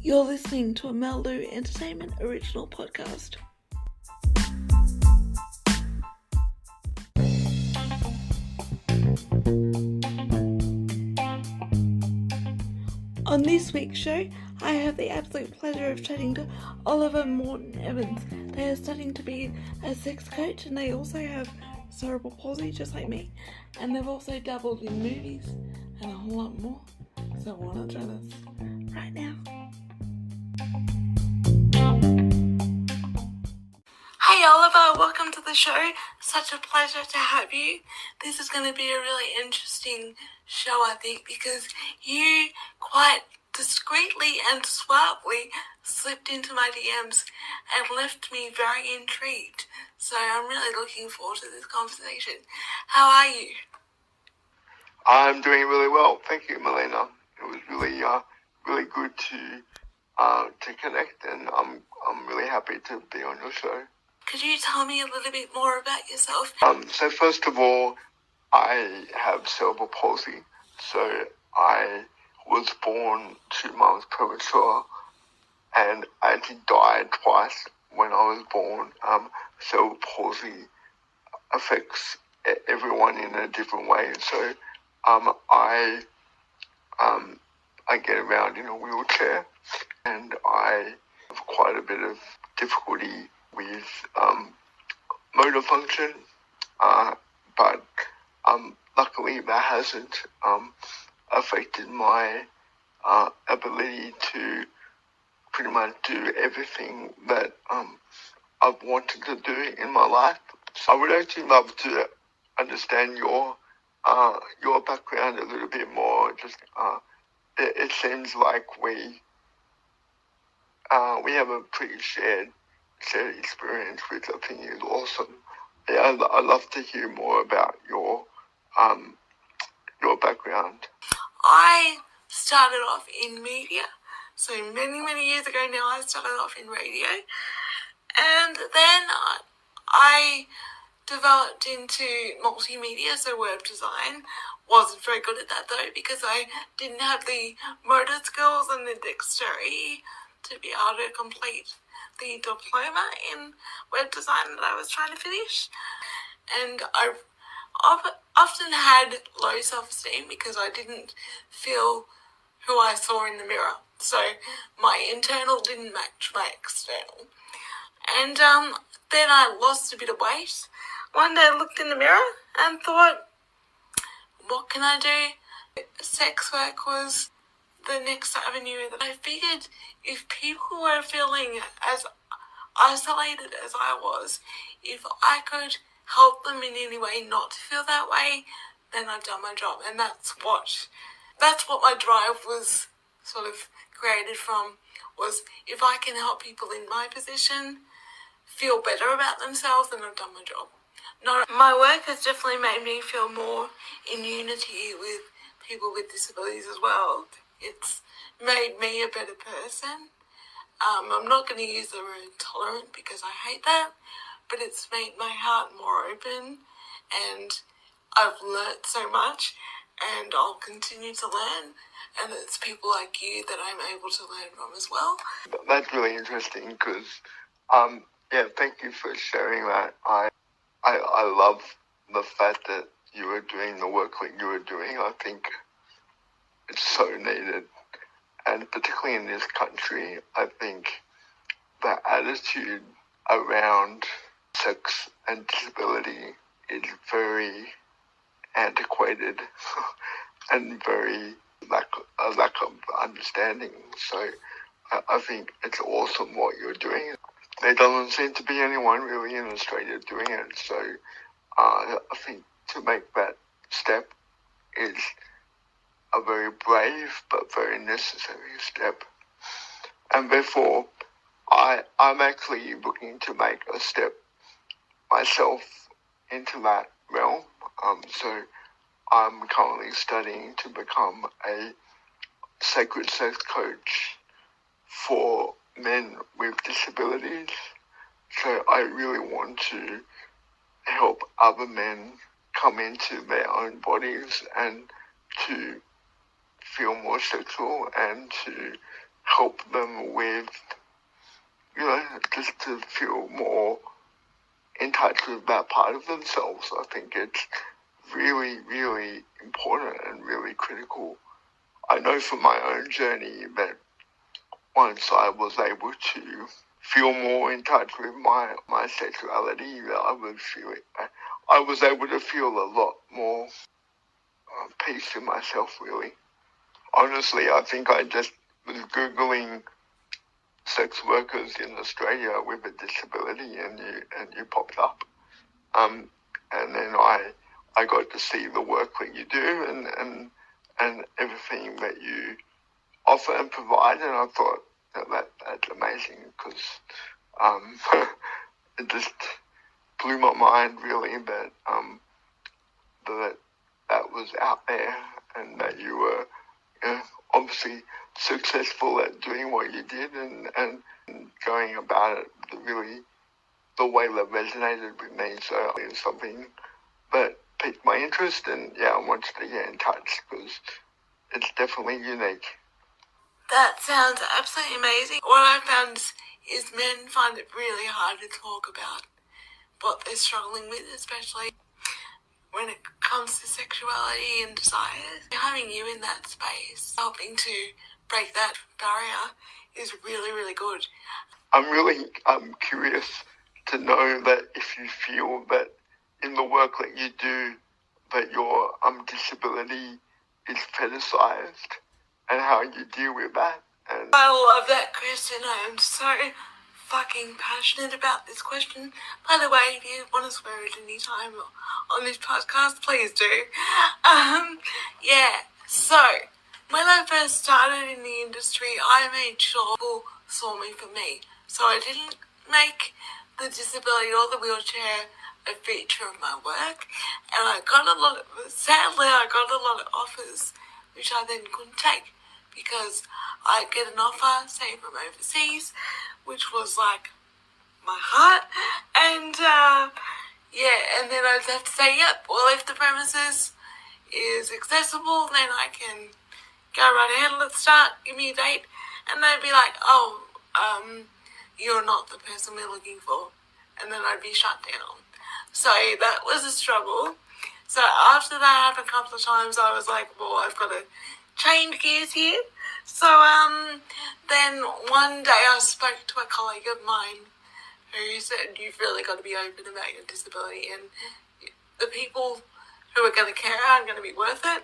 You're listening to a Meldo Entertainment original podcast. On this week's show, I have the absolute pleasure of chatting to Oliver Morton-Evans. They are studying to be a sex coach, and they also have cerebral palsy, just like me. And they've also dabbled in movies and a whole lot more. So why not join us right now? Hey Oliver, welcome to the show. Such a pleasure to have you. This is going to be a really interesting show, I think, because you quite discreetly and suavely slipped into my DMs and left me very intrigued. So I'm really looking forward to this conversation. How are you? I'm doing really well, thank you, Melina. It was really good to connect, and I'm really happy to be on your show. Could you tell me a little bit more about yourself? So first of all, I have cerebral palsy. So I was born 2 months premature, and I actually died twice when I was born. Cerebral palsy affects everyone in a different way. So I get around in a wheelchair, and I have quite a bit of difficulty with motor function, but luckily that hasn't affected my ability to pretty much do everything that I've wanted to do in my life. So I would actually love to understand your background a little bit more. Just it seems like we have a pretty shared experience, which I think is awesome. Yeah, I'd love to hear more about your background. I started off in media, so many years ago now. I started off in radio, and then I developed into multimedia, so web design. Wasn't very good at that though, because I didn't have the motor skills and the dexterity to be able to complete the diploma in web design that I was trying to finish. And I often had low self-esteem because I didn't feel who I saw in the mirror. So my internal didn't match my external. And then I lost a bit of weight. One day I looked in the mirror and thought, what can I do? Sex work was the next avenue that I figured if people were feeling as isolated as I was, if I could help them in any way not to feel that way, then I've done my job. And that's what my drive was sort of created from, was if I can help people in my position feel better about themselves, then I've done my job. My work has definitely made me feel more in unity with people with disabilities as well. It's made me a better person. I'm not going to use the word tolerant because I hate that, but it's made my heart more open, and I've learnt so much, and I'll continue to learn, and it's people like you that I'm able to learn from as well. That's really interesting because, thank you for sharing that. I love the fact that you are doing the work that you are doing. I think it's so needed. And particularly in this country, I think the attitude around sex and disability is very antiquated and very lack of understanding. So I think it's awesome what you're doing. There doesn't seem to be anyone really in Australia doing it. So I think to make that step is a very brave but very necessary step. And therefore, I'm actually looking to make a step myself into that realm. So I'm currently studying to become a sacred sex coach for men with disabilities. So I really want to help other men come into their own bodies and to feel more sexual and to help them with, just to feel more in touch with that part of themselves. I think it's really, really important and really critical. I know from my own journey that once I was able to feel more in touch with my sexuality, I was able to feel a lot more peace in myself, really. Honestly, I think I just was Googling sex workers in Australia with a disability, and you popped up. And then I got to see the work that you do and everything that you offer and provide, and I thought that's amazing, because it just blew my mind, really, that that was out there, and that you were obviously successful at doing what you did and going about it really the way that resonated with me. So it's something that piqued my interest, and I wanted to get in touch because it's definitely unique. That sounds absolutely amazing. What I found is men find it really hard to talk about what they're struggling with, especially when it comes to sexuality and desires. Having you in that space, helping to break that barrier, is really, really good. I'm curious to know that if you feel that in the work that you do, that your disability is fetishized, and how you deal with that. And I love that question. I am so fucking passionate about this question. By the way, if you want to swear at any time on this podcast, please do. So when I first started in the industry, I made sure people saw me for me. So I didn't make the disability or the wheelchair a feature of my work, and sadly I got a lot of offers which I then couldn't take, because I'd get an offer, say from overseas, which was like my heart, and and then I'd have to say, yep, well, if the premises is accessible, then I can go right ahead, let's start, give me a date, and they'd be like, you're not the person we're looking for, and then I'd be shut down. So that was a struggle. So after that happened a couple of times, I was like, well, I've got to change gears here. So then one day I spoke to a colleague of mine who said, you've really got to be open about your disability, and the people who are going to care are going to be worth it,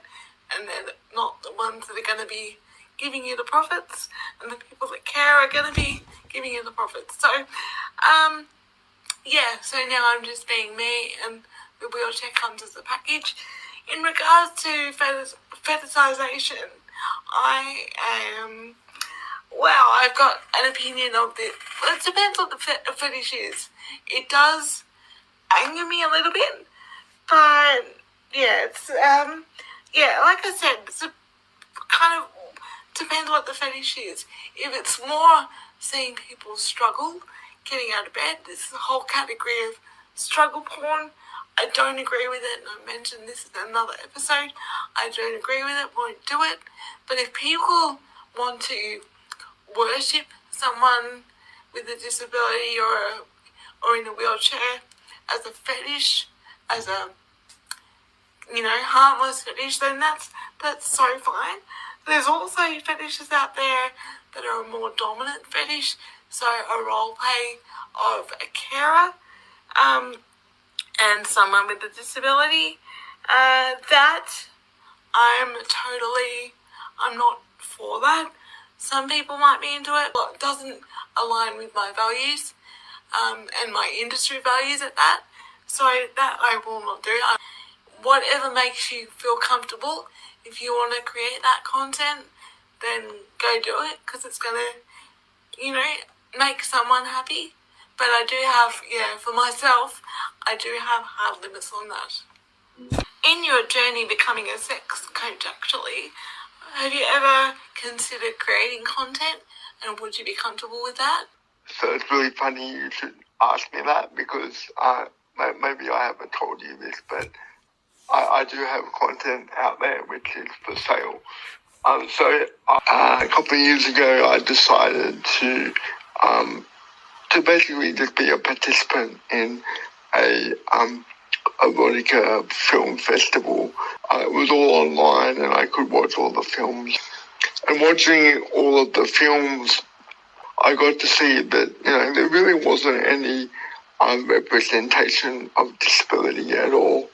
and they're not the ones that are going to be giving you the profits, and the people that care are going to be giving you the profits. So so now I'm just being me, and the wheelchair comes as a package. In regards to fetishization, I've got an opinion of this. It depends what the fetish is. It does anger me a little bit, but it's like I said, it's kind of depends what the fetish is. If it's more seeing people struggle getting out of bed, this is a whole category of struggle porn. I don't agree with it, and I mentioned this in another episode. I don't agree with it, won't do it. But if people want to worship someone with a disability or in a wheelchair as a fetish, as a harmless fetish, then that's so fine. There's also fetishes out there that are a more dominant fetish, so a role play of a carer and someone with a disability. That I'm not for that. Some people might be into it, but it doesn't align with my values and my industry values at that. So that I will not do. Whatever makes you feel comfortable. If you want to create that content, then go do it, because it's going to, make someone happy. But I do have, for myself, I do have hard limits on that. In your journey becoming a sex coach, actually, have you ever considered creating content, and would you be comfortable with that? So it's really funny you should ask me that, because maybe I haven't told you this, but I do have content out there which is for sale. A couple of years ago, I decided to basically just be a participant in a erotica film festival. It was all online, and I could watch all the films. And watching all of the films, I got to see that there really wasn't any representation of disability at all.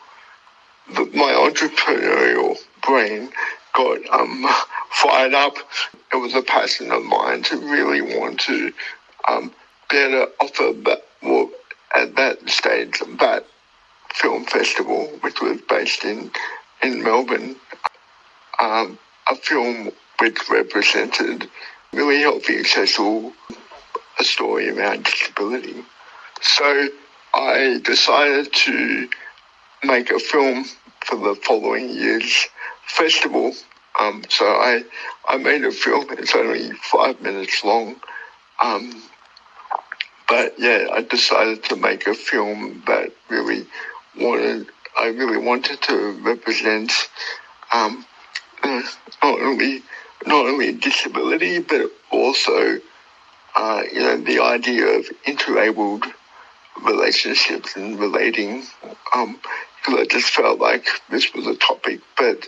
My entrepreneurial brain got fired up. It was a passion of mine to really want to better offer that, well, at that stage, that film festival, which was based in Melbourne, a film which represented really healthy, accessible, a story around disability. So I decided to make a film for the following year's festival. So I made a film. It's only 5 minutes long. But yeah, I decided to make a film that I really wanted to represent not only disability, but also the idea of interabled relationships and relating. Because I just felt like this was a topic, but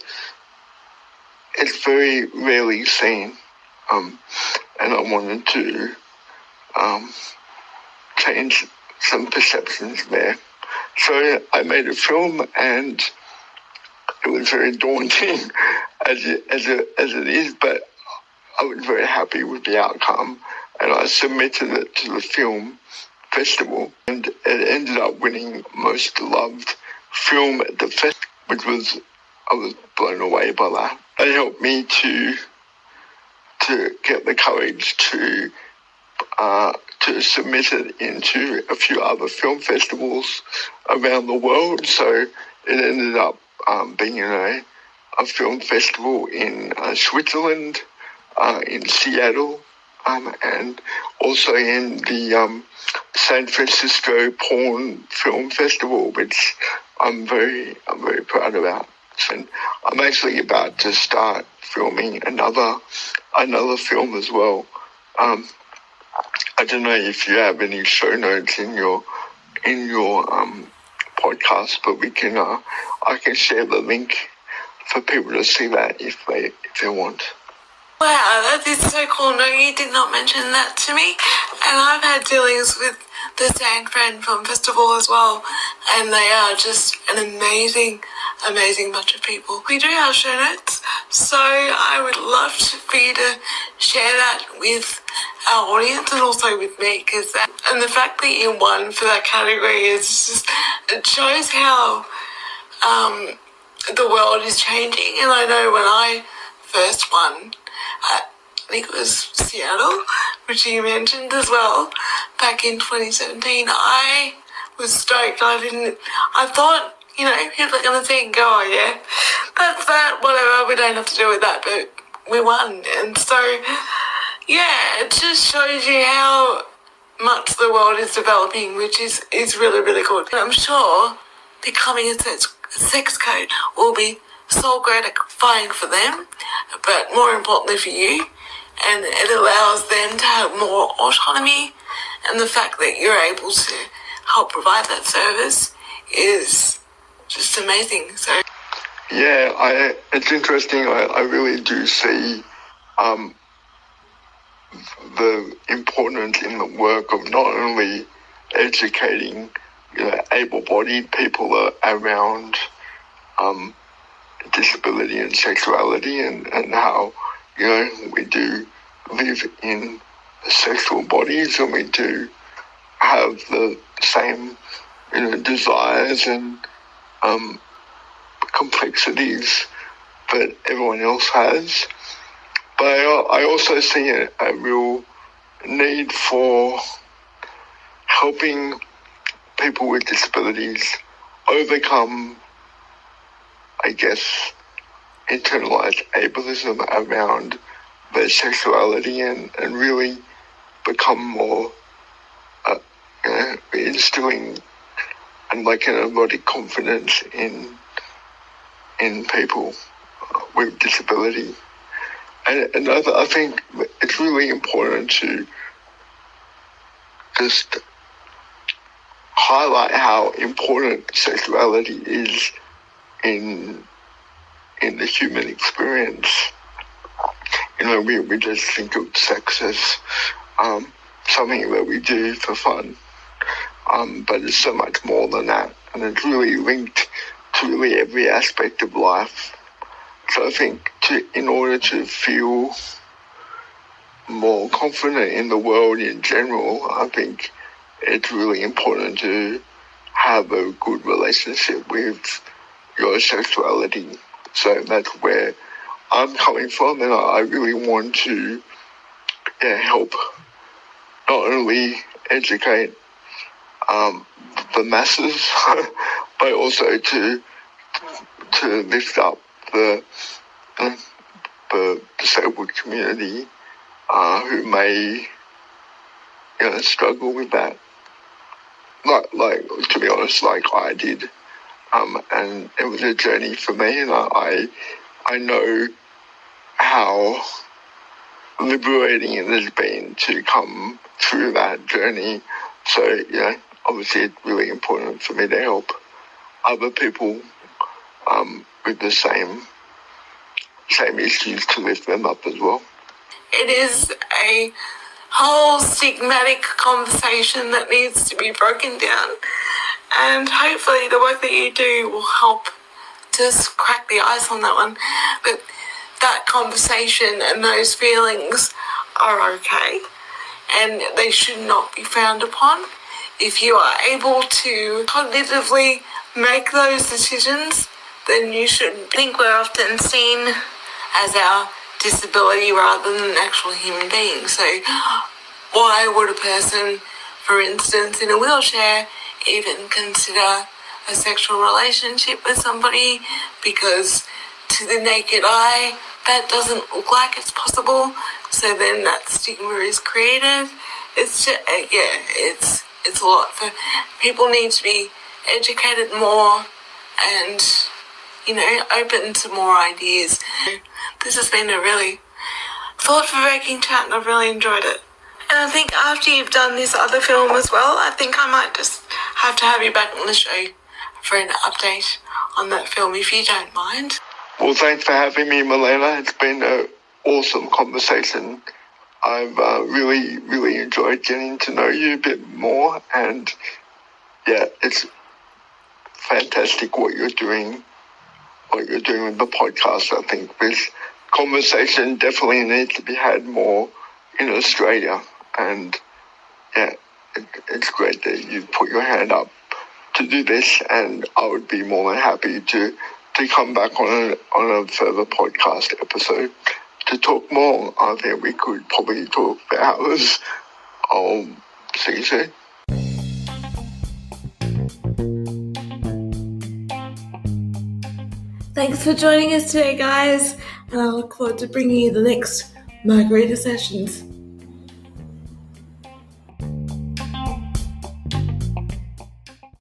it's very rarely seen, and I wanted to change some perceptions there. So I made a film, and it was very daunting as it is, but I was very happy with the outcome, and I submitted it to the film festival, and it ended up winning most loved film at the festival, I was blown away by that. It helped me to get the courage to submit it into a few other film festivals around the world. So it ended up being a film festival in Switzerland, in Seattle, and also in the San Francisco Porn Film Festival, which I'm very proud about. And I'm actually about to start filming another film as well. I don't know if you have any show notes in your podcast, but I can share the link for people to see that if they want. Wow, that is so cool. No, you did not mention that to me. And I've had dealings with the San Fran Film Festival as well. And they are just an amazing bunch of people. We do have show notes, so I would love for you to share that with our audience and also with me. And the fact that you won for that category it shows how the world is changing. And I know when I first won, I think it was Seattle, which you mentioned as well, back in 2017. I was stoked. I thought, people are going to think, oh yeah, that's that, whatever, we don't have to deal with that, but we won. And so, yeah, it just shows you how much the world is developing, which is really, really good. And I'm sure becoming a sex code will be so gratifying for them, but more importantly for you, and it allows them to have more autonomy, and the fact that you're able to help provide that service is just amazing. So yeah, it's interesting. I really do see the importance in the work of not only educating able-bodied people around disability and sexuality, and how we do live in sexual bodies, and we do have the same desires and complexities that everyone else has. But I also see a real need for helping people with disabilities overcome, I guess, internalized ableism around their sexuality, and really become more instilling and like an erotic confidence in people with disability. I think it's really important to just highlight how important sexuality is in the human experience. We just think of sex as something that we do for fun, but it's so much more than that, and it's really linked to really every aspect of life. So I think in order to feel more confident in the world in general, I think it's really important to have a good relationship with your sexuality. So that's where I'm coming from, and I really want to help not only educate the masses, but also to lift up the disabled community who may struggle with that. Like to be honest, like I did, and it was a journey for me, and I know how liberating it has been to come through that journey. So obviously it's really important for me to help other people with the same issues, to lift them up as well. It is a whole stigmatic conversation that needs to be broken down, and hopefully the work that you do will help just crack the ice on that one. But that conversation and those feelings are okay, and they should not be frowned upon. If you are able to cognitively make those decisions, then you should. I think we're often seen as our disability rather than an actual human being. So why would a person, for instance, in a wheelchair even consider a sexual relationship with somebody? Because to the naked eye, that doesn't look like it's possible. So then that stigma is created. It's just, it's a lot. For people need to be educated more and open to more ideas. This has been a really thought-provoking chat, and I've really enjoyed it. And I think after you've done this other film as well, I think I might just have to have you back on the show for an update on that film, if you don't mind. Well, thanks for having me, Milena. It's been an awesome conversation. I've really, really enjoyed getting to know you a bit more, and it's fantastic what you're doing with the podcast. I think this conversation definitely needs to be had more in Australia, and it's great that you put your hand up to do this, and I would be more than happy to come back on a further podcast episode to talk more. I think we could probably talk for hours. I'll see you soon. Thanks for joining us today, guys, and I look forward to bringing you the next Margarita Sessions.